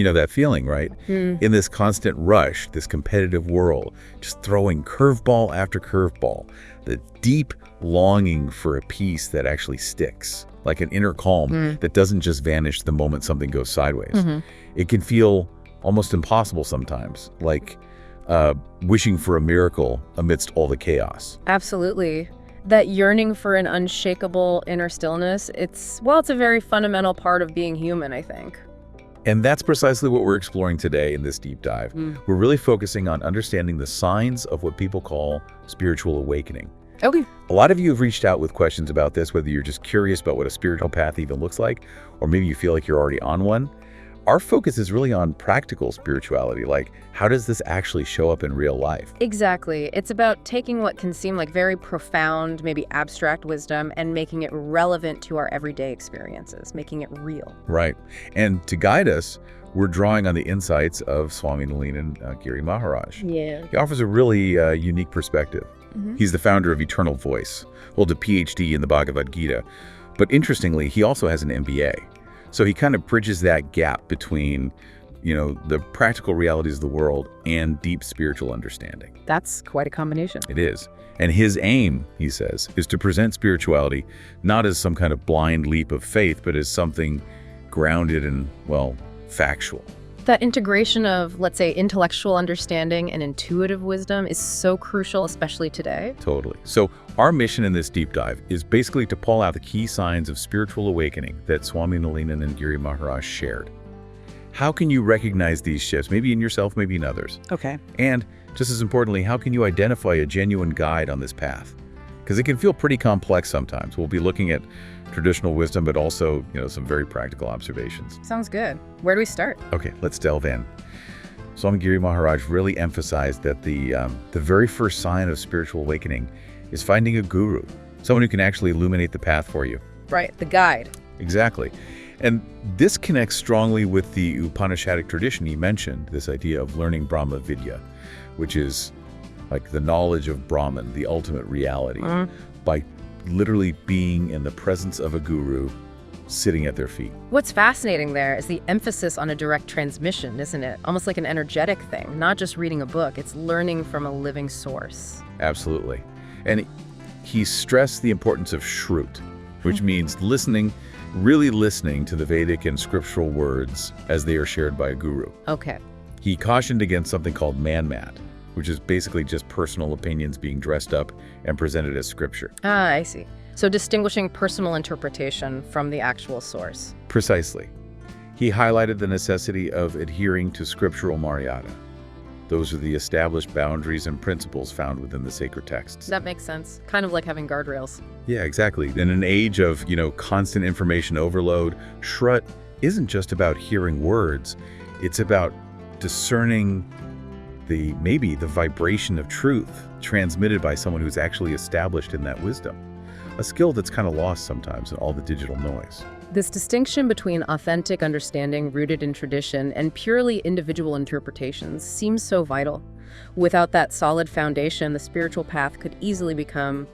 You know that feeling, right? In this constant rush, this competitive world, just throwing curveball after curveball, the deep longing for a peace that actually sticks, like an inner calm that doesn't just vanish the moment something goes sideways. It can feel almost impossible sometimes, like wishing for a miracle amidst all the chaos. Absolutely. That yearning for an unshakable inner stillness, it's a very fundamental part of being human, I think. And that's precisely what we're exploring today in this deep dive. We're really focusing on understanding the signs of what people call spiritual awakening. Okay. A lot of you have reached out with questions about this, whether you're just curious about what a spiritual path even looks like, or maybe you feel like you're already on one. Our focus is really on practical spirituality, like how does this actually show up in real life? Exactly. It's about taking what can seem like very profound, maybe abstract wisdom and making it relevant to our everyday experiences, making it real. Right. And to guide us, we're drawing on the insights of Swami Nalin Giri Maharaj. Yeah. He offers a really unique perspective. He's the founder of Eternal Voice, holds a PhD in the Bhagavad Gita. But interestingly, he also has an MBA. So he kind of bridges that gap between, the practical realities of the world and deep spiritual understanding. That's quite a combination. It is. And his aim, he says, is to present spirituality not as some kind of blind leap of faith, but as something grounded in, factual. That integration of, let's say, intellectual understanding and intuitive wisdom is so crucial, especially today. Totally. So our mission in this deep dive is basically to pull out the key signs of spiritual awakening that Swami Nalin Giri Maharaj shared. How can you recognize these shifts, maybe in yourself, maybe in others? Okay. And just as importantly, how can you identify a genuine guide on this path? Because it can feel pretty complex sometimes. We'll be looking at traditional wisdom, but also, some very practical observations. Sounds good. Where do we start? Okay, let's delve in. Swami Giri Maharaj really emphasized that the very first sign of spiritual awakening is finding a guru, someone who can actually illuminate the path for you. Right, the guide. Exactly. And this connects strongly with the Upanishadic tradition he mentioned, this idea of learning Brahma Vidya, which is like the knowledge of Brahman, the ultimate reality, by literally being in the presence of a guru sitting at their feet. What's fascinating there is the emphasis on a direct transmission, isn't it? Almost like an energetic thing, not just reading a book. It's learning from a living source. Absolutely. And he stressed the importance of shrut, which means really listening to the Vedic and scriptural words as they are shared by a guru. Okay. He cautioned against something called man-mad, which is basically just personal opinions being dressed up and presented as scripture. Ah, I see. So distinguishing personal interpretation from the actual source. Precisely. He highlighted the necessity of adhering to scriptural maryada. Those are the established boundaries and principles found within the sacred texts. That makes sense. Kind of like having guardrails. Yeah, exactly. In an age of, constant information overload, shrut isn't just about hearing words. It's about discerning the vibration of truth transmitted by someone who's actually established in that wisdom. A skill that's kind of lost sometimes in all the digital noise. This distinction between authentic understanding rooted in tradition and purely individual interpretations seems so vital. Without that solid foundation, the spiritual path could easily become,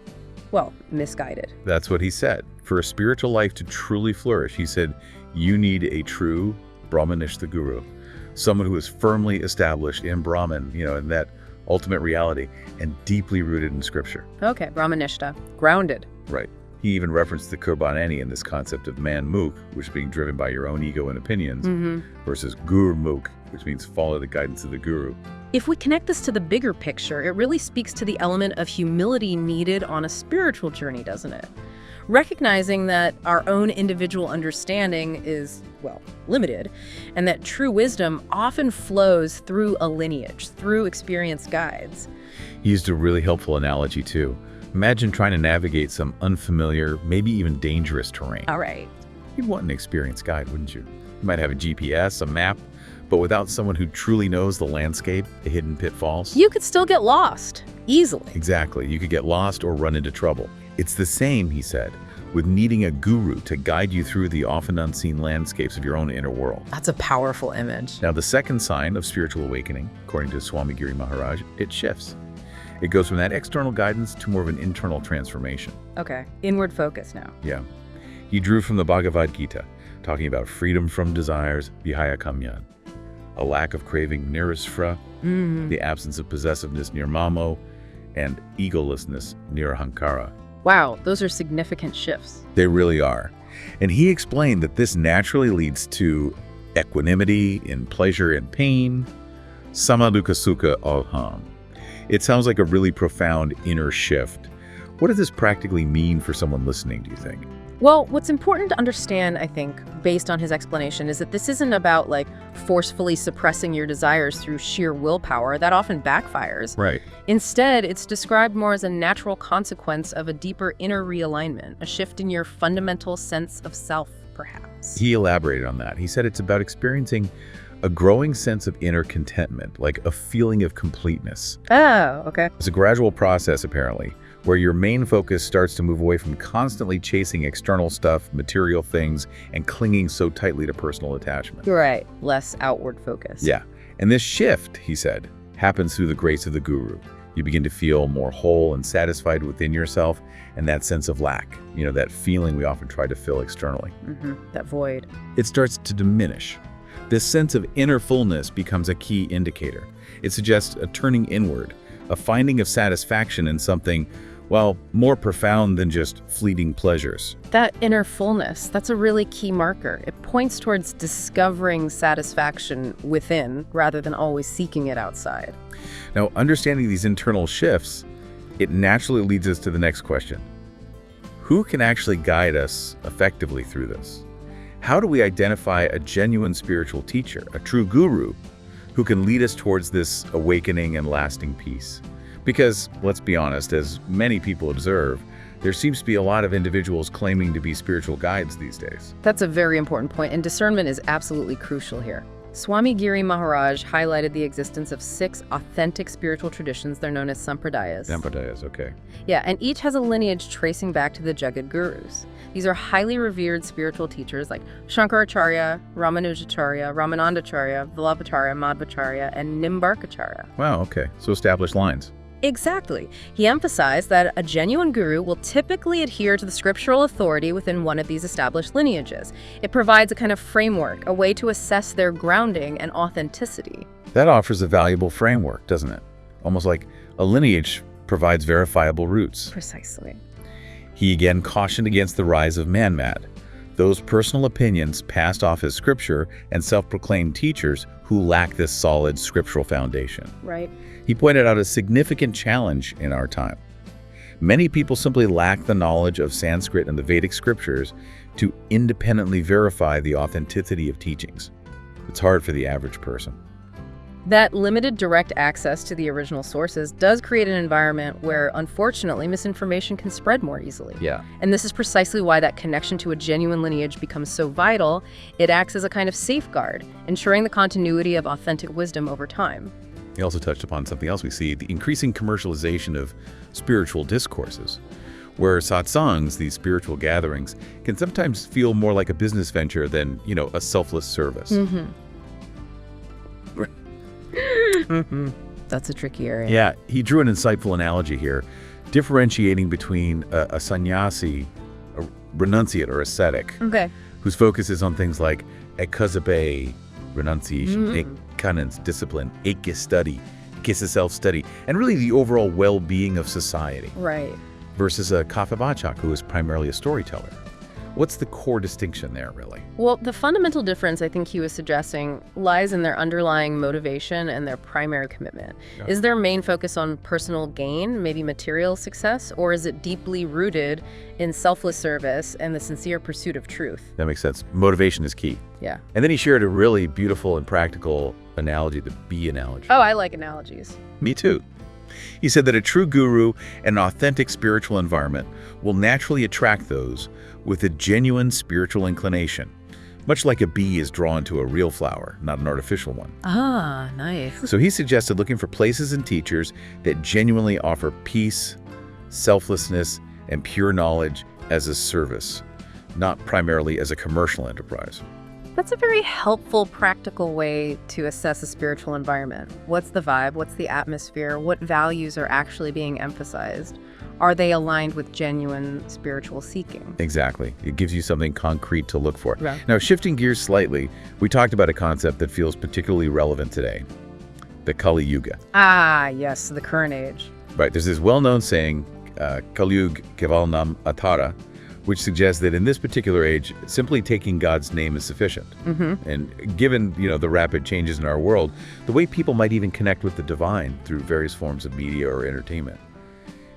misguided. That's what he said. For a spiritual life to truly flourish, he said, you need a true Brahmanishta guru. Someone who is firmly established in Brahman, in that ultimate reality, and deeply rooted in scripture. Okay, Brahmanishta, grounded. Right. He even referenced the Kurbanani in this concept of man-mukh, which is being driven by your own ego and opinions, versus gur-mukh, which means follow the guidance of the guru. If we connect this to the bigger picture, it really speaks to the element of humility needed on a spiritual journey, doesn't it? Recognizing that our own individual understanding is, limited, and that true wisdom often flows through a lineage, through experienced guides. He used a really helpful analogy, too. Imagine trying to navigate some unfamiliar, maybe even dangerous terrain. All right. You'd want an experienced guide, wouldn't you? You might have a GPS, a map, but without someone who truly knows the landscape, the hidden pitfalls. You could still get lost, easily. Exactly. You could get lost or run into trouble. It's the same, he said, with needing a guru to guide you through the often unseen landscapes of your own inner world. That's a powerful image. Now, the second sign of spiritual awakening, according to Swami Giri Maharaj, it shifts. It goes from that external guidance to more of an internal transformation. Okay, inward focus now. Yeah. He drew from the Bhagavad Gita, talking about freedom from desires, vihaya kamyan. a lack of craving nirasra, the absence of possessiveness nirmamo, and egolessness nirahankara. Wow, those are significant shifts. They really are. And he explained that this naturally leads to equanimity in pleasure and pain, samadukha sukha aham. It sounds like a really profound inner shift. What does this practically mean for someone listening, do you think? Well, what's important to understand, I think, based on his explanation, is that this isn't about forcefully suppressing your desires through sheer willpower. That often backfires. Right. Instead, it's described more as a natural consequence of a deeper inner realignment, a shift in your fundamental sense of self, perhaps. He elaborated on that. He said it's about experiencing a growing sense of inner contentment, like a feeling of completeness. Oh, okay. It's a gradual process, apparently, where your main focus starts to move away from constantly chasing external stuff, material things, and clinging so tightly to personal attachment. Right. Less outward focus. Yeah. And this shift, he said, happens through the grace of the guru. You begin to feel more whole and satisfied within yourself, and that sense of lack, that feeling we often try to fill externally. That void. It starts to diminish. This sense of inner fullness becomes a key indicator. It suggests a turning inward, a finding of satisfaction in something, more profound than just fleeting pleasures. That inner fullness, that's a really key marker. It points towards discovering satisfaction within rather than always seeking it outside. Now, understanding these internal shifts, it naturally leads us to the next question. Who can actually guide us effectively through this? How do we identify a genuine spiritual teacher, a true guru, who can lead us towards this awakening and lasting peace? Because, let's be honest, as many people observe, there seems to be a lot of individuals claiming to be spiritual guides these days. That's a very important point, and discernment is absolutely crucial here. Swami Giri Maharaj highlighted the existence of 6 authentic spiritual traditions. They're known as sampradayas. Sampradayas, okay. Yeah, and each has a lineage tracing back to the Jagat Gurus. These are highly revered spiritual teachers like Shankaracharya, Ramanujacharya, Ramanandacharya, Vallabhacharya, Madhvacharya, and Nimbarkacharya. Wow, okay. So established lines. Exactly. He emphasized that a genuine guru will typically adhere to the scriptural authority within one of these established lineages. It provides a kind of framework, a way to assess their grounding and authenticity. That offers a valuable framework, doesn't it? Almost like a lineage provides verifiable roots. Precisely. He again cautioned against the rise of man-mad, those personal opinions passed off as scripture and self-proclaimed teachers who lack this solid scriptural foundation. Right. He pointed out a significant challenge in our time. Many people simply lack the knowledge of Sanskrit and the Vedic scriptures to independently verify the authenticity of teachings. It's hard for the average person. That limited direct access to the original sources does create an environment where, unfortunately, misinformation can spread more easily. Yeah. And this is precisely why that connection to a genuine lineage becomes so vital. It acts as a kind of safeguard, ensuring the continuity of authentic wisdom over time. He also touched upon something else we see, the increasing commercialization of spiritual discourses, where satsangs, these spiritual gatherings, can sometimes feel more like a business venture than, a selfless service. That's a tricky area. Yeah, he drew an insightful analogy here, differentiating between a sannyasi, a renunciate or ascetic, whose focus is on things like ekasabe, renunciation, ekanance, discipline, eke study, kisa self-study, and really the overall well-being of society. Right. Versus a kathavačak, who is primarily a storyteller. What's the core distinction there, really? Well, the fundamental difference I think he was suggesting lies in their underlying motivation and their primary commitment. Yeah. Is their main focus on personal gain, maybe material success, or is it deeply rooted in selfless service and the sincere pursuit of truth? That makes sense. Motivation is key. Yeah. And then he shared a really beautiful and practical analogy, the bee analogy. Oh, I like analogies. Me too. He said that a true guru and an authentic spiritual environment will naturally attract those with a genuine spiritual inclination, much like a bee is drawn to a real flower, not an artificial one. Ah, nice. So he suggested looking for places and teachers that genuinely offer peace, selflessness, and pure knowledge as a service, not primarily as a commercial enterprise. That's a very helpful, practical way to assess a spiritual environment. What's the vibe? What's the atmosphere? What values are actually being emphasized? Are they aligned with genuine spiritual seeking? Exactly. It gives you something concrete to look for. Right. Now, shifting gears slightly, we talked about a concept that feels particularly relevant today, the Kali Yuga. Ah, yes, the current age. Right. There's this well-known saying, Kali Yuga Keval Nam Atara, which suggests that in this particular age, simply taking God's name is sufficient. And given, the rapid changes in our world, the way people might even connect with the divine through various forms of media or entertainment,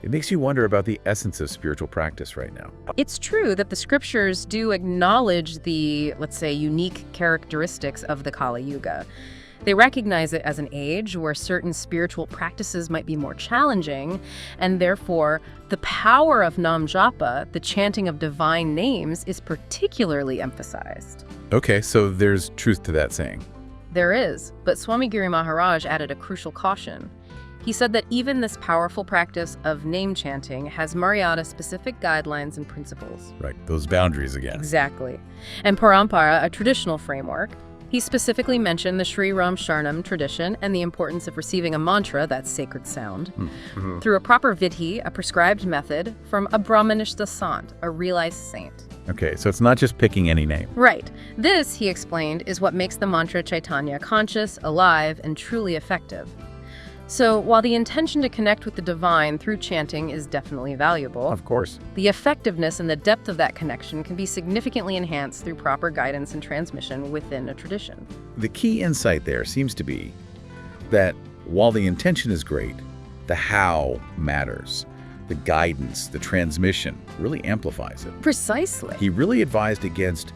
it makes you wonder about the essence of spiritual practice right now. It's true that the scriptures do acknowledge the, let's say, unique characteristics of the Kali Yuga. They recognize it as an age where certain spiritual practices might be more challenging, and therefore the power of Nam Japa, the chanting of divine names, is particularly emphasized. Okay, so there's truth to that saying. There is, but Swami Giri Maharaj added a crucial caution. He said that even this powerful practice of name chanting has Maryada-specific guidelines and principles. Right, those boundaries again. Exactly. And Parampara, a traditional framework, he specifically mentioned the Sri Ram Sharnam tradition and the importance of receiving a mantra, that sacred sound, through a proper vidhi, a prescribed method, from a Brahmanishta Sant, a realized saint. Okay, so it's not just picking any name. Right. This, he explained, is what makes the mantra Chaitanya conscious, alive, and truly effective. So, while the intention to connect with the divine through chanting is definitely valuable, Of course. the effectiveness and the depth of that connection can be significantly enhanced through proper guidance and transmission within a tradition. The key insight there seems to be that while the intention is great, the how matters. The guidance, the transmission really amplifies it. Precisely. He really advised against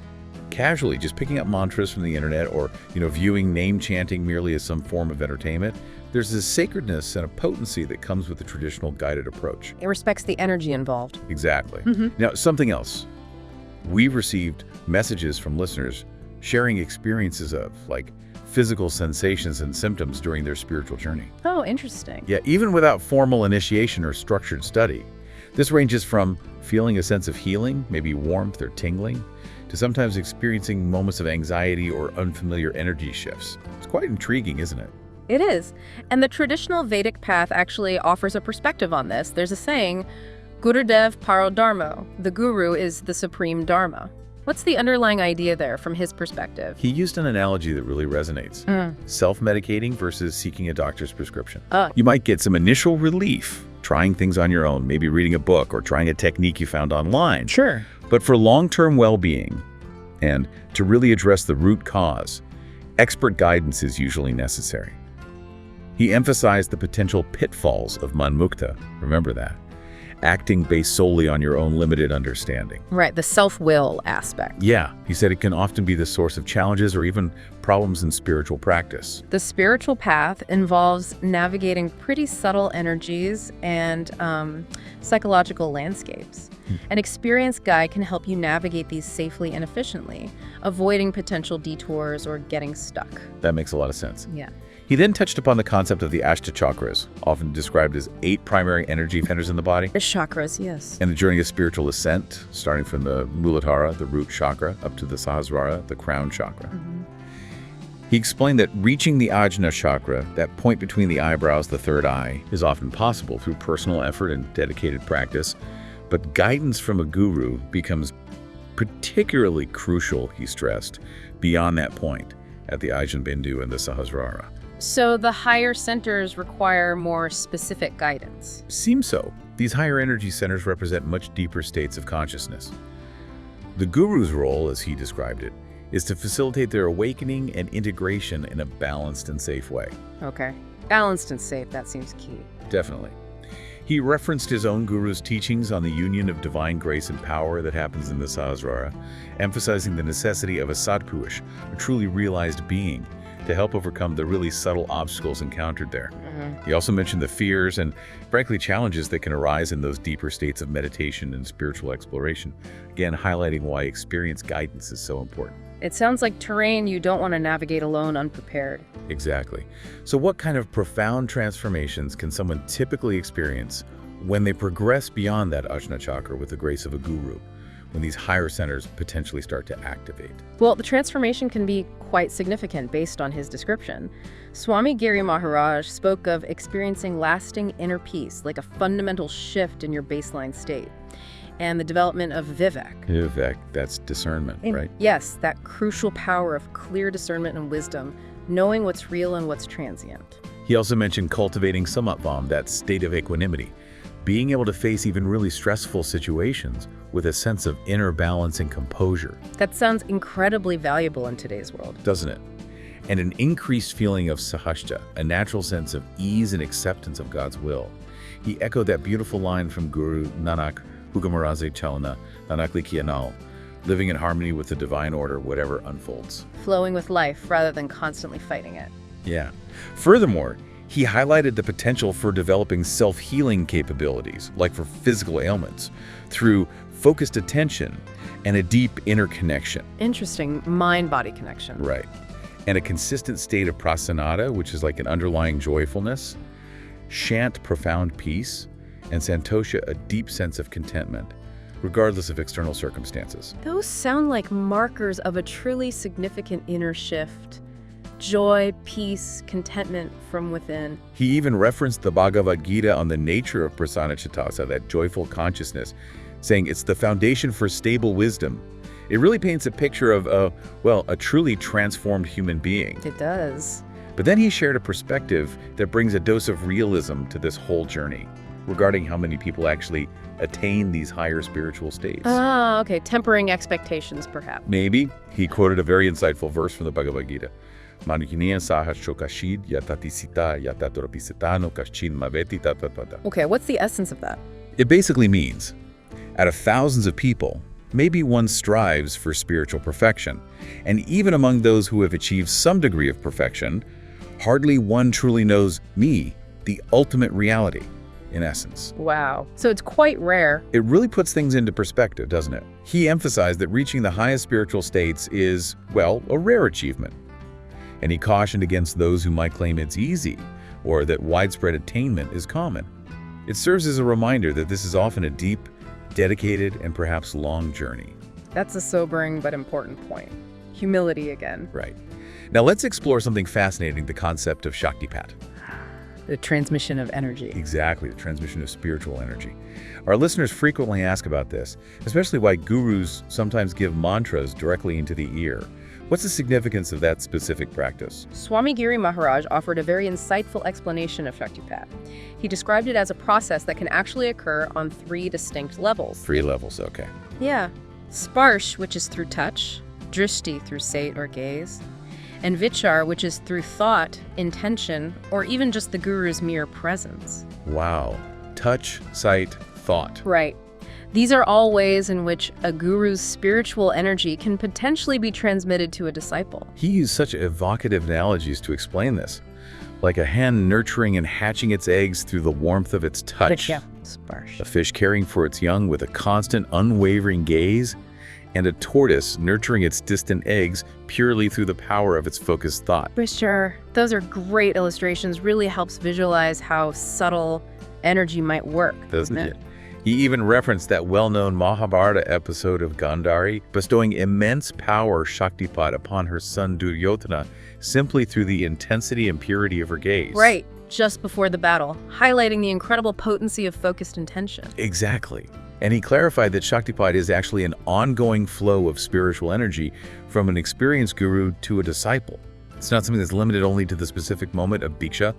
casually just picking up mantras from the internet or, viewing name chanting merely as some form of entertainment. There's this sacredness and a potency that comes with the traditional guided approach. It respects the energy involved. Exactly. Now, something else. We've received messages from listeners sharing experiences of, like, physical sensations and symptoms during their spiritual journey. Oh, interesting. Yeah, even without formal initiation or structured study. This ranges from feeling a sense of healing, maybe warmth or tingling, to sometimes experiencing moments of anxiety or unfamiliar energy shifts. It's quite intriguing, isn't it? It is. And the traditional Vedic path actually offers a perspective on this. There's a saying, Gurudev Paro Dharma. The guru is the supreme dharma. What's the underlying idea there from his perspective? He used an analogy that really resonates. Self-medicating versus seeking a doctor's prescription. You might get some initial relief trying things on your own, maybe reading a book or trying a technique you found online. Sure. But for long-term well-being and to really address the root cause, expert guidance is usually necessary. He emphasized the potential pitfalls of manmukta. Remember that. Acting based solely on your own limited understanding. Right, the self-will aspect. Yeah, he said it can often be the source of challenges or even problems in spiritual practice. The spiritual path involves navigating pretty subtle energies and psychological landscapes. An experienced guide can help you navigate these safely and efficiently, avoiding potential detours or getting stuck. That makes a lot of sense. Yeah. He then touched upon the concept of the Ashta chakras, often described as 8 primary energy centers in the body, The chakras, yes. and the journey of spiritual ascent, starting from the Muladhara, the root chakra, up to the Sahasrara, the crown chakra. He explained that reaching the Ajna chakra, that point between the eyebrows, the third eye, is often possible through personal effort and dedicated practice, but guidance from a guru becomes particularly crucial, he stressed, beyond that point, at the Ajna Bindu and the Sahasrara. So the higher centers require more specific guidance. Seems so. These higher energy centers represent much deeper states of consciousness. The guru's role, as he described it, is to facilitate their awakening and integration in a balanced and safe way. Okay. Balanced and safe, that seems key. Definitely. He referenced his own guru's teachings on the union of divine grace and power that happens in the Sahasrara, emphasizing the necessity of a Satpurush, a truly realized being, to help overcome the really subtle obstacles encountered there. He also mentioned the fears and, frankly, challenges that can arise in those deeper states of meditation and spiritual exploration, again highlighting why experienced guidance is so important. It sounds like terrain you don't want to navigate alone unprepared. Exactly. So what kind of profound transformations can someone typically experience when they progress beyond that Ajna chakra with the grace of a guru? when these higher centers potentially start to activate. Well, the transformation can be quite significant based on his description. Swami Giri Maharaj spoke of experiencing lasting inner peace, like a fundamental shift in your baseline state, and the development of vivek. Vivek, that's discernment, right? Yes, that crucial power of clear discernment and wisdom, knowing what's real and what's transient. He also mentioned cultivating samatvam, that state of equanimity, being able to face even really stressful situations with a sense of inner balance and composure. That sounds incredibly valuable in today's world. Doesn't it? And an increased feeling of sahajta, a natural sense of ease and acceptance of God's will. He echoed that beautiful line from Guru Nanak, Hukamaraze Chalana, Nanak Likianal, living in harmony with the divine order, whatever unfolds. Flowing with life rather than constantly fighting it. Yeah. Furthermore, he highlighted the potential for developing self-healing capabilities, like for physical ailments, through focused attention and a deep inner connection. Interesting mind-body connection. Right. And a consistent state of prasanada, which is like an underlying joyfulness, shant, profound peace, and santosha, a deep sense of contentment, regardless of external circumstances. Those sound like markers of a truly significant inner shift. Joy, peace, contentment from within. He even referenced the Bhagavad Gita on the nature of prasana chittasa, that joyful consciousness, saying it's the foundation for stable wisdom. It really paints a picture of a truly transformed human being. It does. But then he shared a perspective that brings a dose of realism to this whole journey, regarding how many people actually attain these higher spiritual states. Ah, okay. Tempering expectations, perhaps. Maybe. He quoted a very insightful verse from the Bhagavad Gita. Okay, what's the essence of that? It basically means, out of thousands of people, maybe one strives for spiritual perfection. And even among those who have achieved some degree of perfection, hardly one truly knows me, the ultimate reality, in essence. Wow. So it's quite rare. It really puts things into perspective, doesn't it? He emphasized that reaching the highest spiritual states is, well, a rare achievement. And he cautioned against those who might claim it's easy, or that widespread attainment is common. It serves as a reminder that this is often a deep, dedicated, and perhaps long journey. That's a sobering but important point. Humility again. Right. Now let's explore something fascinating, the concept of Shaktipat. The transmission of energy. Exactly, the transmission of spiritual energy. Our listeners frequently ask about this, especially why gurus sometimes give mantras directly into the ear. What's the significance of that specific practice? Swami Giri Maharaj offered a very insightful explanation of Shaktipat. He described it as a process that can actually occur on 3 distinct levels. 3 levels, okay. Yeah. Sparsh, which is through touch, drishti through sight or gaze, and vichar, which is through thought, intention, or even just the guru's mere presence. Wow. Touch, sight, thought. Right. These are all ways in which a guru's spiritual energy can potentially be transmitted to a disciple. He used such evocative analogies to explain this, like a hen nurturing and hatching its eggs through the warmth of its touch, Sparsh. a fish caring for its young with a constant, unwavering gaze, and a tortoise nurturing its distant eggs purely through the power of its focused thought. For sure. Those are great illustrations. Really helps visualize how subtle energy might work, doesn't it? He even referenced that well-known Mahabharata episode of Gandhari, bestowing immense power Shaktipat upon her son Duryodhana simply through the intensity and purity of her gaze. Right, just before the battle, highlighting the incredible potency of focused intention. Exactly. And he clarified that Shaktipat is actually an ongoing flow of spiritual energy from an experienced guru to a disciple. It's not something that's limited only to the specific moment of diksha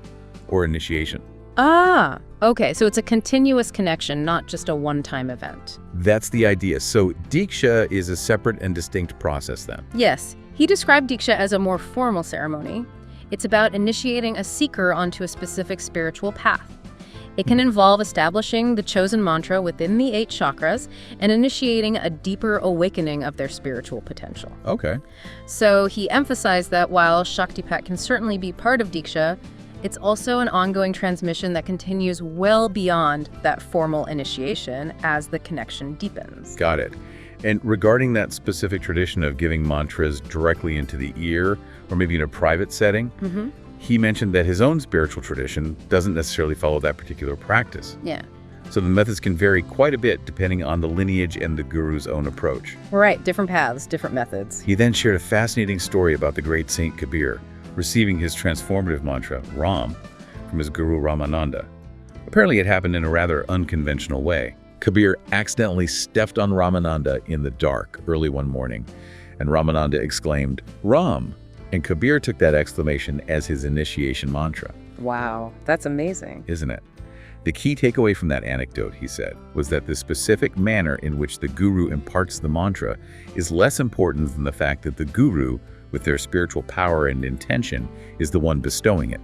or initiation. Ah, okay, so it's a continuous connection, not just a one-time event. That's the idea. So diksha is a separate and distinct process then. Yes, he described diksha as a more formal ceremony. It's about initiating a seeker onto a specific spiritual path. It can involve establishing the chosen mantra within the 8 chakras and initiating a deeper awakening of their spiritual potential. Okay. So he emphasized that while Shaktipat can certainly be part of diksha, it's also an ongoing transmission that continues well beyond that formal initiation as the connection deepens. Got it. And regarding that specific tradition of giving mantras directly into the ear, or maybe in a private setting, he mentioned that his own spiritual tradition doesn't necessarily follow that particular practice. Yeah. So the methods can vary quite a bit depending on the lineage and the guru's own approach. Right, different paths, different methods. He then shared a fascinating story about the great Saint Kabir receiving his transformative mantra, Ram, from his guru Ramananda. Apparently it happened in a rather unconventional way. Kabir accidentally stepped on Ramananda in the dark early one morning, and Ramananda exclaimed, Ram! And Kabir took that exclamation as his initiation mantra. Wow, that's amazing. Isn't it? The key takeaway from that anecdote, he said, was that the specific manner in which the guru imparts the mantra is less important than the fact that the guru, with their spiritual power and intention, is the one bestowing it.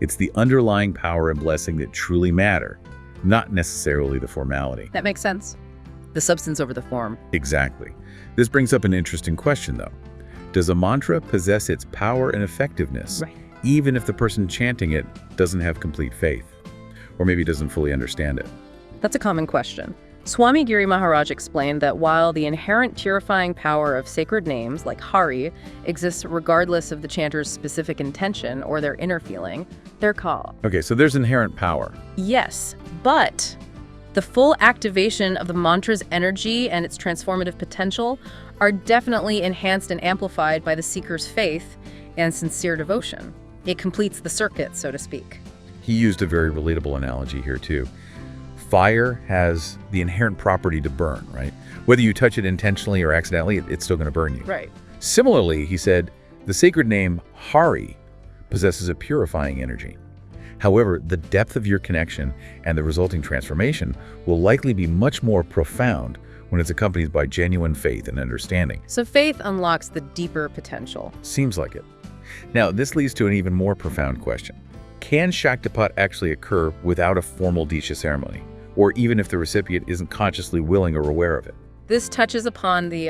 It's the underlying power and blessing that truly matter, not necessarily the formality. That makes sense. The substance over the form. Exactly. This brings up an interesting question, though. Does a mantra possess its power and effectiveness, even if the person chanting it doesn't have complete faith? Or maybe doesn't fully understand it? That's a common question. Swami Giri Maharaj explained that while the inherent purifying power of sacred names, like Hari, exists regardless of the chanter's specific intention or their inner feeling, they're called. Okay, so there's inherent power. Yes, but the full activation of the mantra's energy and its transformative potential are definitely enhanced and amplified by the seeker's faith and sincere devotion. It completes the circuit, so to speak. He used a very relatable analogy here, too. Fire has the inherent property to burn, right? Whether you touch it intentionally or accidentally, it's still going to burn you. Right. Similarly, he said, the sacred name Hari possesses a purifying energy. However, the depth of your connection and the resulting transformation will likely be much more profound when it's accompanied by genuine faith and understanding. So faith unlocks the deeper potential. Seems like it. Now, this leads to an even more profound question. Can Shaktipat actually occur without a formal Diksha ceremony, or even if the recipient isn't consciously willing or aware of it? This touches upon the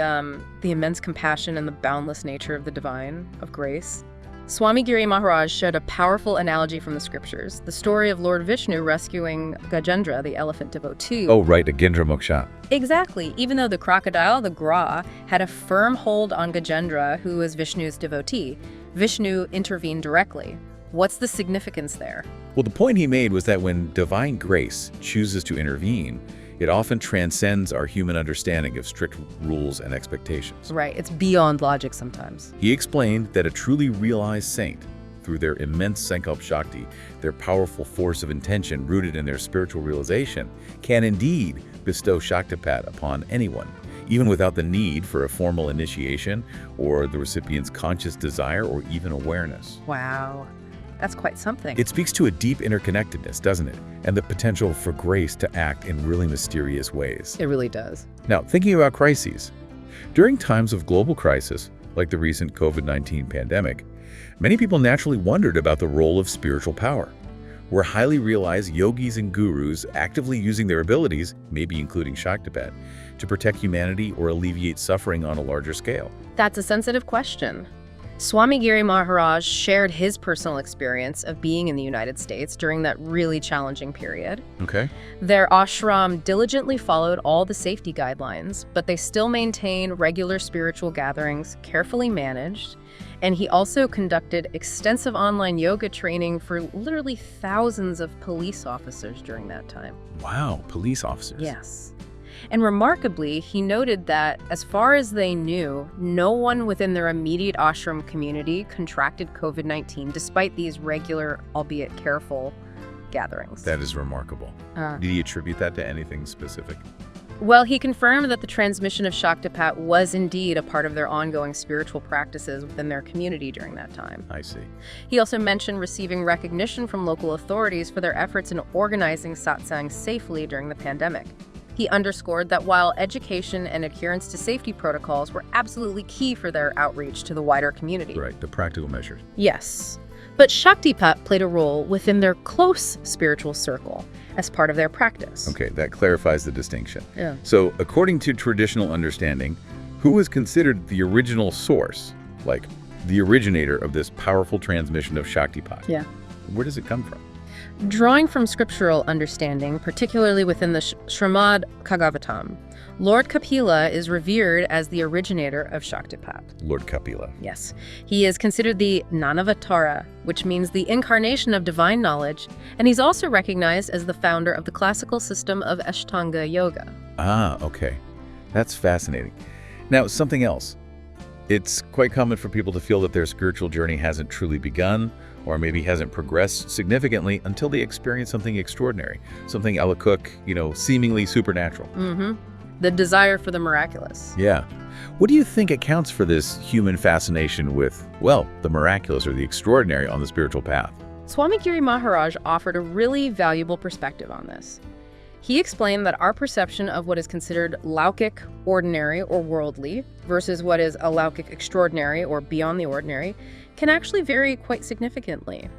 immense compassion and the boundless nature of the divine, of grace. Swami Giri Maharaj shared a powerful analogy from the scriptures, the story of Lord Vishnu rescuing Gajendra, the elephant devotee. Oh, right, Agendra Moksha. Exactly. Even though the crocodile, the Gra, had a firm hold on Gajendra, who was Vishnu's devotee, Vishnu intervened directly. What's the significance there? Well, the point he made was that when divine grace chooses to intervene, it often transcends our human understanding of strict rules and expectations. Right, it's beyond logic sometimes. He explained that a truly realized saint, through their immense Sankalp Shakti, their powerful force of intention rooted in their spiritual realization, can indeed bestow Shaktipat upon anyone, even without the need for a formal initiation or the recipient's conscious desire or even awareness. Wow. That's quite something. It speaks to a deep interconnectedness, doesn't it? And the potential for grace to act in really mysterious ways. It really does. Now, thinking about crises. During times of global crisis, like the recent COVID-19 pandemic, many people naturally wondered about the role of spiritual power. Were highly realized yogis and gurus actively using their abilities, maybe including Shaktipat, to protect humanity or alleviate suffering on a larger scale? That's a sensitive question. Swami Giri Maharaj shared his personal experience of being in the United States during that really challenging period. Okay. Their ashram diligently followed all the safety guidelines, but they still maintained regular spiritual gatherings, carefully managed, and he also conducted extensive online yoga training for literally thousands of police officers during that time. Wow, police officers. Yes. And remarkably, he noted that, as far as they knew, no one within their immediate ashram community contracted COVID-19 despite these regular, albeit careful, gatherings. That is remarkable. Did he attribute that to anything specific? Well, he confirmed that the transmission of Shaktipat was indeed a part of their ongoing spiritual practices within their community during that time. I see. He also mentioned receiving recognition from local authorities for their efforts in organizing satsangs safely during the pandemic. He underscored that while education and adherence to safety protocols were absolutely key for their outreach to the wider community. Right, the practical measures. Yes. But Shaktipat played a role within their close spiritual circle as part of their practice. Okay, that clarifies the distinction. Yeah. So, according to traditional understanding, who was considered the original source, like the originator of this powerful transmission of Shaktipat? Yeah. Where does it come from? Drawing from scriptural understanding, particularly within the Srimad Bhagavatam, Lord Kapila is revered as the originator of Shaktipat. Lord Kapila. Yes. He is considered the Nanavatara, which means the incarnation of divine knowledge, and he's also recognized as the founder of the classical system of Ashtanga Yoga. Ah, okay. That's fascinating. Now, something else. It's quite common for people to feel that their spiritual journey hasn't truly begun, or maybe hasn't progressed significantly until they experience something extraordinary, something a la Cook, seemingly supernatural. The desire for the miraculous. Yeah. What do you think accounts for this human fascination with, well, the miraculous or the extraordinary on the spiritual path? Swami Giri Maharaj offered a really valuable perspective on this. He explained that our perception of what is considered laukic, ordinary, or worldly versus what is alaukic, extraordinary, or beyond the ordinary can actually vary quite significantly.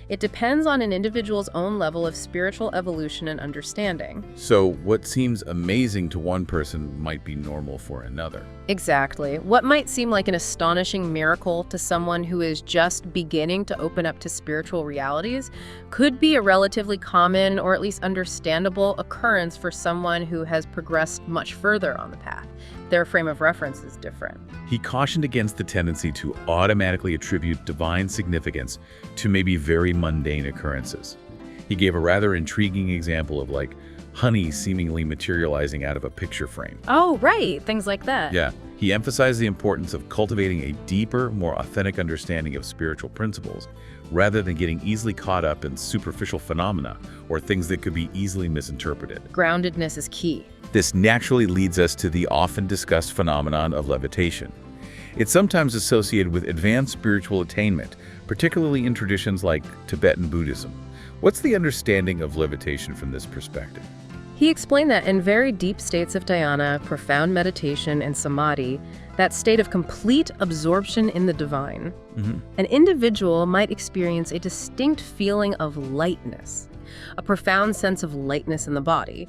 It depends on an individual's own level of spiritual evolution and understanding. So what seems amazing to one person might be normal for another. Exactly. What might seem like an astonishing miracle to someone who is just beginning to open up to spiritual realities could be a relatively common or at least understandable occurrence for someone who has progressed much further on the path. Their frame of reference is different. He cautioned against the tendency to automatically attribute divine significance to maybe very mundane occurrences. He gave a rather intriguing example of honey seemingly materializing out of a picture frame. Oh, right. Things like that. Yeah. He emphasized the importance of cultivating a deeper, more authentic understanding of spiritual principles, rather than getting easily caught up in superficial phenomena or things that could be easily misinterpreted. Groundedness is key. This naturally leads us to the often discussed phenomenon of levitation. It's sometimes associated with advanced spiritual attainment, particularly in traditions like Tibetan Buddhism. What's the understanding of levitation from this perspective? He explained that in very deep states of dhyana, profound meditation, and samadhi, that state of complete absorption in the divine, an individual might experience a distinct feeling of lightness, a profound sense of lightness in the body.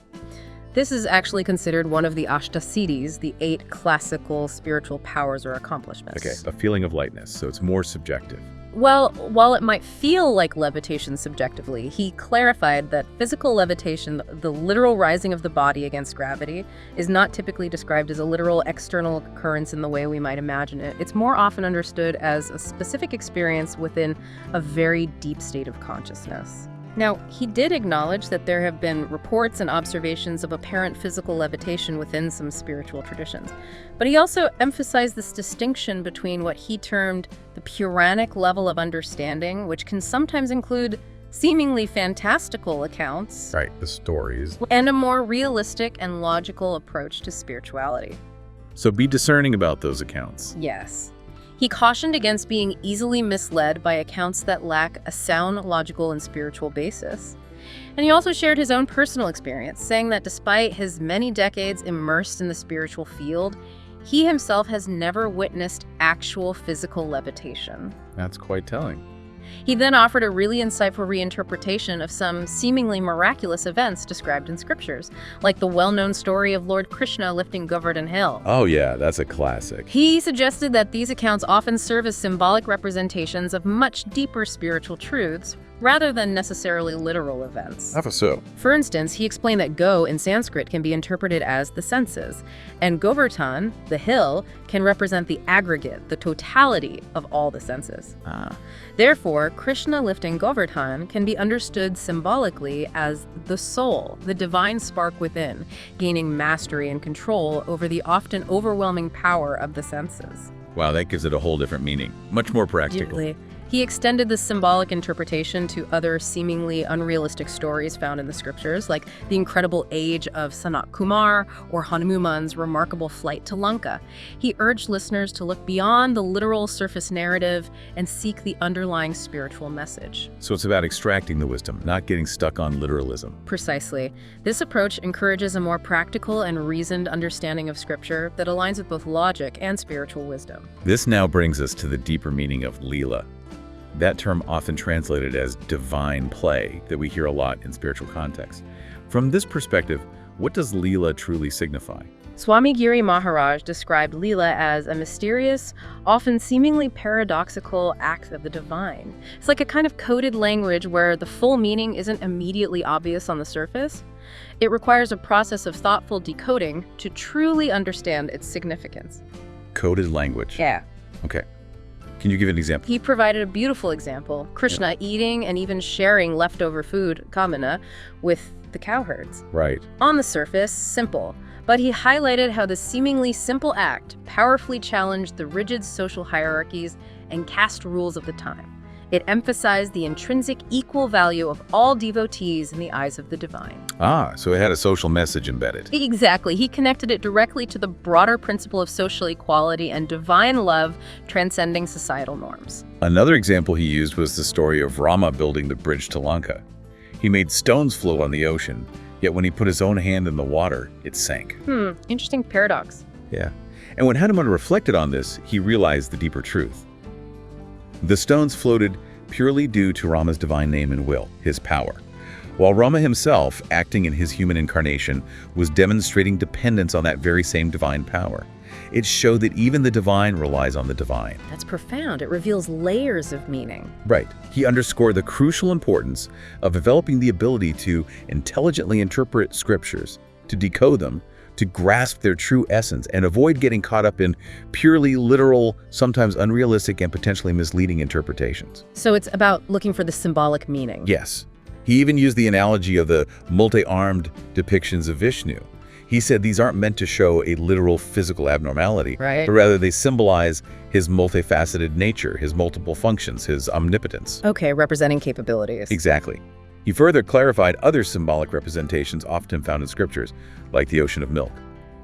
This is actually considered one of the Ashtasiddhis, the 8 classical spiritual powers or accomplishments. Okay, a feeling of lightness, so it's more subjective. Well, while it might feel like levitation subjectively, he clarified that physical levitation, the literal rising of the body against gravity, is not typically described as a literal external occurrence in the way we might imagine it. It's more often understood as a specific experience within a very deep state of consciousness. Now, he did acknowledge that there have been reports and observations of apparent physical levitation within some spiritual traditions. But he also emphasized this distinction between what he termed the Puranic level of understanding, which can sometimes include seemingly fantastical accounts, Right, the stories. and a more realistic and logical approach to spirituality. So be discerning about those accounts. Yes. He cautioned against being easily misled by accounts that lack a sound logical and spiritual basis. And he also shared his own personal experience, saying that despite his many decades immersed in the spiritual field, he himself has never witnessed actual physical levitation. That's quite telling. He then offered a really insightful reinterpretation of some seemingly miraculous events described in scriptures, like the well-known story of Lord Krishna lifting Govardhan Hill. Oh yeah, that's a classic. He suggested that these accounts often serve as symbolic representations of much deeper spiritual truths, rather than necessarily literal events. How so? For instance, he explained that Go in Sanskrit can be interpreted as the senses, and Govardhan, the hill, can represent the aggregate, the totality of all the senses. Therefore, Krishna lifting Govardhan can be understood symbolically as the soul, the divine spark within, gaining mastery and control over the often overwhelming power of the senses. Wow, that gives it a whole different meaning. Much more practical. Absolutely. He extended this symbolic interpretation to other seemingly unrealistic stories found in the scriptures, like the incredible age of Sanat Kumar or Hanuman's remarkable flight to Lanka. He urged listeners to look beyond the literal surface narrative and seek the underlying spiritual message. So it's about extracting the wisdom, not getting stuck on literalism. Precisely. This approach encourages a more practical and reasoned understanding of scripture that aligns with both logic and spiritual wisdom. This now brings us to the deeper meaning of Leela. That term often translated as divine play that we hear a lot in spiritual context. From this perspective, what does Leela truly signify? Swami Giri Maharaj described Leela as a mysterious, often seemingly paradoxical act of the divine. It's like a kind of coded language where the full meaning isn't immediately obvious on the surface. It requires a process of thoughtful decoding to truly understand its significance. Coded language. Yeah. Okay. Can you give an example? He provided a beautiful example. Krishna eating and even sharing leftover food, kamana, with the cowherds. Right. On the surface, simple. But he highlighted how the seemingly simple act powerfully challenged the rigid social hierarchies and caste rules of the time. It emphasized the intrinsic equal value of all devotees in the eyes of the divine. Ah, so it had a social message embedded. Exactly. He connected it directly to the broader principle of social equality and divine love transcending societal norms. Another example he used was the story of Rama building the bridge to Lanka. He made stones float on the ocean, yet when he put his own hand in the water, it sank. Interesting paradox. Yeah. And when Hanuman reflected on this, he realized the deeper truth. The stones floated purely due to Rama's divine name and will, his power, while Rama himself, acting in his human incarnation, was demonstrating dependence on that very same divine power. It showed that even the divine relies on the divine. That's profound. It reveals layers of meaning. Right. He underscored the crucial importance of developing the ability to intelligently interpret scriptures, to decode them, to grasp their true essence, and avoid getting caught up in purely literal, sometimes unrealistic and potentially misleading interpretations. So it's about looking for the symbolic meaning. Yes. He even used the analogy of the multi-armed depictions of Vishnu. He said these aren't meant to show a literal physical abnormality, Right. but rather they symbolize his multifaceted nature, his multiple functions, his omnipotence. Okay, representing capabilities. Exactly. He further clarified other symbolic representations often found in scriptures, like the ocean of milk.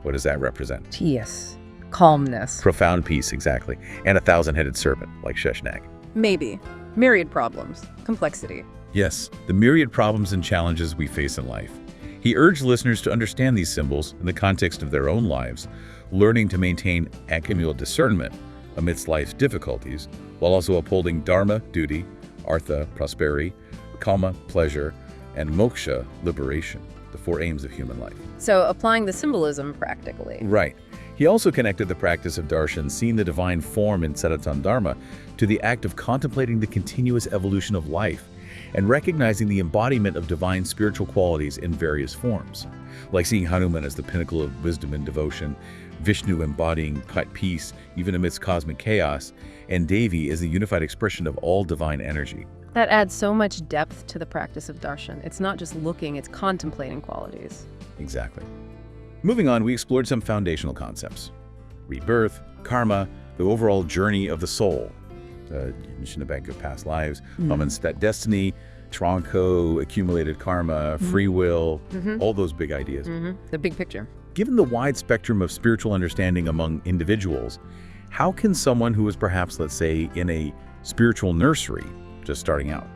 What does that represent? Yes. Calmness. Profound peace, exactly. And a thousand-headed serpent, like Sheshnag. Maybe. Myriad problems. Complexity. Yes, the myriad problems and challenges we face in life. He urged listeners to understand these symbols in the context of their own lives, learning to maintain accumulative discernment amidst life's difficulties, while also upholding dharma, duty, artha, prosperity, kama, pleasure, and moksha, liberation, the four aims of human life. So applying the symbolism practically. Right. He also connected the practice of darshan, seeing the divine form in Sanatana Dharma, to the act of contemplating the continuous evolution of life and recognizing the embodiment of divine spiritual qualities in various forms, like seeing Hanuman as the pinnacle of wisdom and devotion, Vishnu embodying peace even amidst cosmic chaos, and Devi as the unified expression of all divine energy. That adds so much depth to the practice of darshan. It's not just looking, it's contemplating qualities. Exactly. Moving on, we explored some foundational concepts: rebirth, karma, the overall journey of the soul, the bank of past lives, that destiny, tronco, accumulated karma, free will, all those big ideas. The big picture. Given the wide spectrum of spiritual understanding among individuals, how can someone who is perhaps, let's say, in a spiritual nursery, just starting out,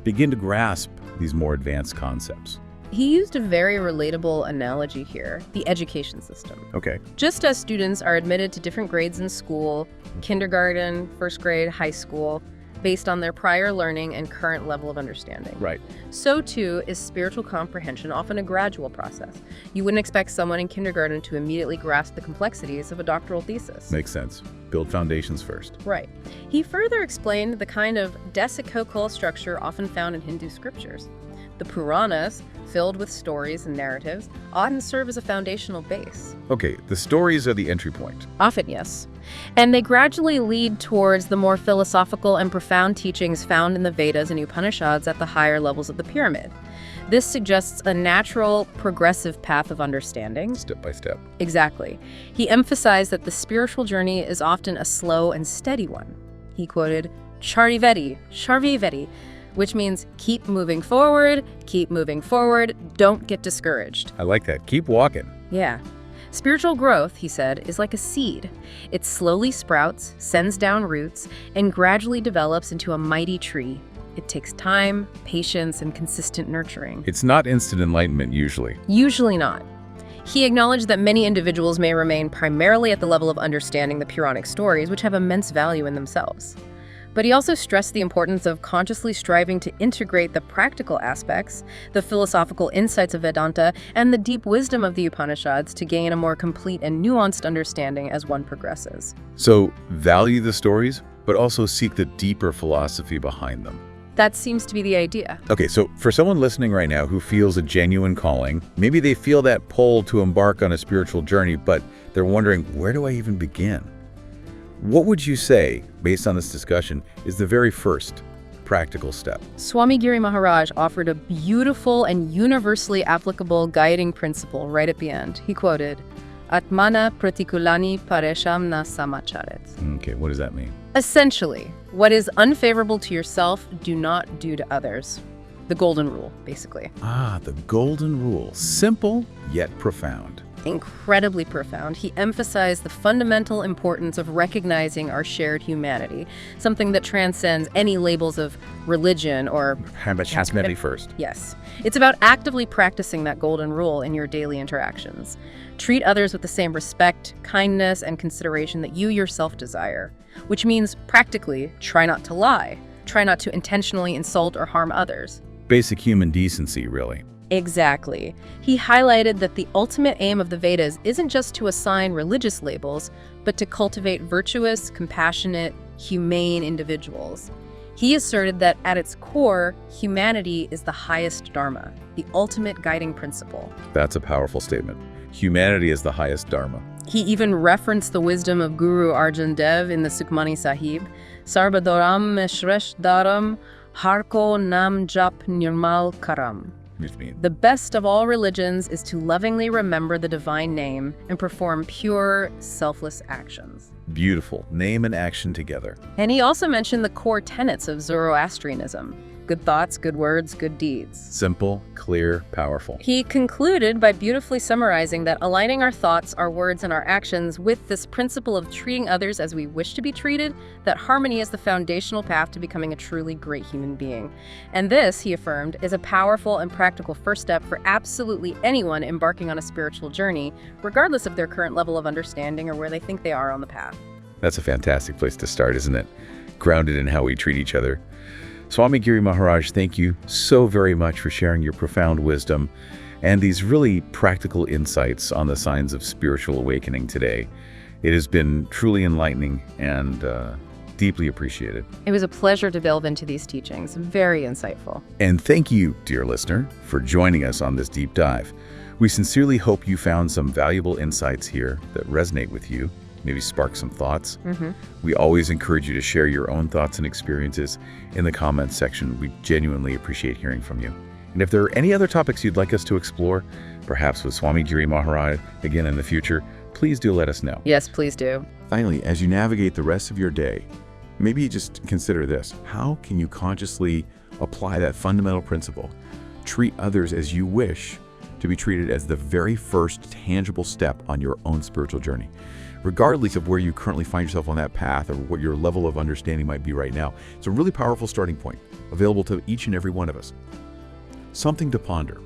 begin to grasp these more advanced concepts? He used a very relatable analogy here, the education system. Okay. Just as students are admitted to different grades in school, kindergarten, first grade, high school, based on their prior learning and current level of understanding. Right. So too is spiritual comprehension often a gradual process. You wouldn't expect someone in kindergarten to immediately grasp the complexities of a doctoral thesis. Makes sense. Build foundations first. Right. He further explained the kind of desicocole structure often found in Hindu scriptures. The Puranas, filled with stories and narratives, often serve as a foundational base. Okay, the stories are the entry point. Often, yes. And they gradually lead towards the more philosophical and profound teachings found in the Vedas and Upanishads at the higher levels of the pyramid. This suggests a natural, progressive path of understanding. Step by step. Exactly. He emphasized that the spiritual journey is often a slow and steady one. He quoted, Sharvivedi, which means keep moving forward, don't get discouraged. I like that. Keep walking. Yeah. Spiritual growth, he said, is like a seed. It slowly sprouts, sends down roots, and gradually develops into a mighty tree. It takes time, patience, and consistent nurturing. It's not instant enlightenment usually. Usually not. He acknowledged that many individuals may remain primarily at the level of understanding the Puranic stories, which have immense value in themselves. But he also stressed the importance of consciously striving to integrate the practical aspects, the philosophical insights of Vedanta, and the deep wisdom of the Upanishads to gain a more complete and nuanced understanding as one progresses. So, value the stories, but also seek the deeper philosophy behind them. That seems to be the idea. Okay, so for someone listening right now who feels a genuine calling, maybe they feel that pull to embark on a spiritual journey, but they're wondering, where do I even begin? What would you say, based on this discussion, is the very first practical step? Swami Giri Maharaj offered a beautiful and universally applicable guiding principle right at the end. He quoted, Atmana pratikulani paresham na samacharet. Okay, what does that mean? Essentially, what is unfavorable to yourself, do not do to others. The golden rule, basically. Ah, the golden rule. Simple, yet profound. Incredibly profound. He emphasized the fundamental importance of recognizing our shared humanity, something that transcends any labels of religion or... Humanity first. Yes. It's about actively practicing that golden rule in your daily interactions. Treat others with the same respect, kindness, and consideration that you yourself desire, which means, practically, try not to lie. Try not to intentionally insult or harm others. Basic human decency, really. Exactly. He highlighted that the ultimate aim of the Vedas isn't just to assign religious labels, but to cultivate virtuous, compassionate, humane individuals. He asserted that at its core, humanity is the highest dharma, the ultimate guiding principle. That's a powerful statement. Humanity is the highest dharma. He even referenced the wisdom of Guru Arjan Dev in the Sukhmani Sahib, Sarbadoram Meshresh Dharam, Harko Nam Jap Nirmal Karam. The best of all religions is to lovingly remember the divine name and perform pure, selfless actions. Beautiful. Name and action together. And he also mentioned the core tenets of Zoroastrianism. Good thoughts, good words, good deeds. Simple, clear, powerful. He concluded by beautifully summarizing that aligning our thoughts, our words, and our actions with this principle of treating others as we wish to be treated, that harmony is the foundational path to becoming a truly great human being. And this, he affirmed, is a powerful and practical first step for absolutely anyone embarking on a spiritual journey, regardless of their current level of understanding or where they think they are on the path. That's a fantastic place to start, isn't it? Grounded in how we treat each other. Swami Giri Maharaj, thank you so very much for sharing your profound wisdom and these really practical insights on the signs of spiritual awakening today. It has been truly enlightening and deeply appreciated. It was a pleasure to delve into these teachings. Very insightful. And thank you, dear listener, for joining us on this deep dive. We sincerely hope you found some valuable insights here that resonate with you, maybe spark some thoughts. We always encourage you to share your own thoughts and experiences in the comments section. We genuinely appreciate hearing from you. And if there are any other topics you'd like us to explore, perhaps with Swami Giri Maharaj again in the future, please do let us know. Yes, please do. Finally, as you navigate the rest of your day, maybe just consider this. How can you consciously apply that fundamental principle? Treat others as you wish to be treated as the very first tangible step on your own spiritual journey. Regardless of where you currently find yourself on that path or what your level of understanding might be right now, it's a really powerful starting point available to each and every one of us. Something to ponder.